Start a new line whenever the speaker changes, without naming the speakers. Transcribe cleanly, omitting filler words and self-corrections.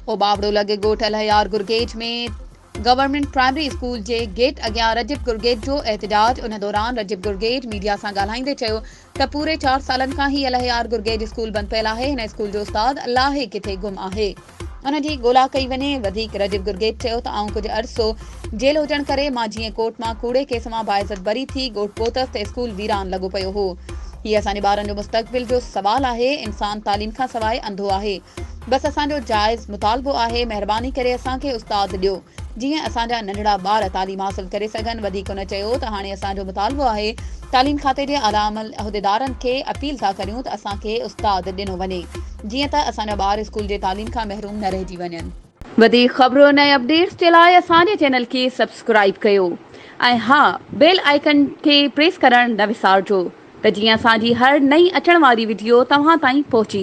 ओबावड़ो लगे ॻोठ अलहयार गुरगेज में गवर्नमेंट प्राइमरी स्कूल जे गेट अॻियां रजिब गुरगेज जो एहतजाज। उन दौरान रजिब गुरगेज मीडिया सां ॻाल्हाईंदे चयो त पूरे 4 सालनि खां ही अलहयार गुरगेज स्कूल बंदि पियल आहे। हिन स्कूल जो उस्ताद अलाहे किथे गुम आहे। उन जी ॻोल्हा कई वञे। वधीक रजिब गुरगेज चयो त आऊं कुझु अरसो जेल हुजण करे मां जीअं कोर्ट मां कूड़े केस मां बाइज़त बरी थी ॻोठ पहुतसि त स्कूल वीरान लॻो पियो हो। हीअ असांजे ॿारनि जो मुस्तक़बिल जो सवाल आहे। इंसान तालीम खां सवाइ अंधो आहे। बस असांजो जाइज़ मुतालबो आहे, महिरबानी करे असांखे उस्ताद ॾियो जीअं असांजा नंढड़ा ॿार तालीम हासिल करे सघनि। वधीक उन चयो त हाणे असांजो मुतालबो आहे, तालीम खाते जे आला उहिदेदारनि खे अपील था करियूं त असांखे उस्ताद ॾिनो वञे जीअं त असांजा ॿार स्कूल जे तालीम खां महरूम न रहिजी वञनि। वधीक ख़बरुनि ऐं अपडेट्स जे लाइ असांजे चैनल खे सब्सक्राइब कयो ऐं हा, बेल आइकन खे प्रेस करणु न विसारिजो त जीअं असांजी हर नई अचण वारी वीडियो तव्हां ताईं पहुची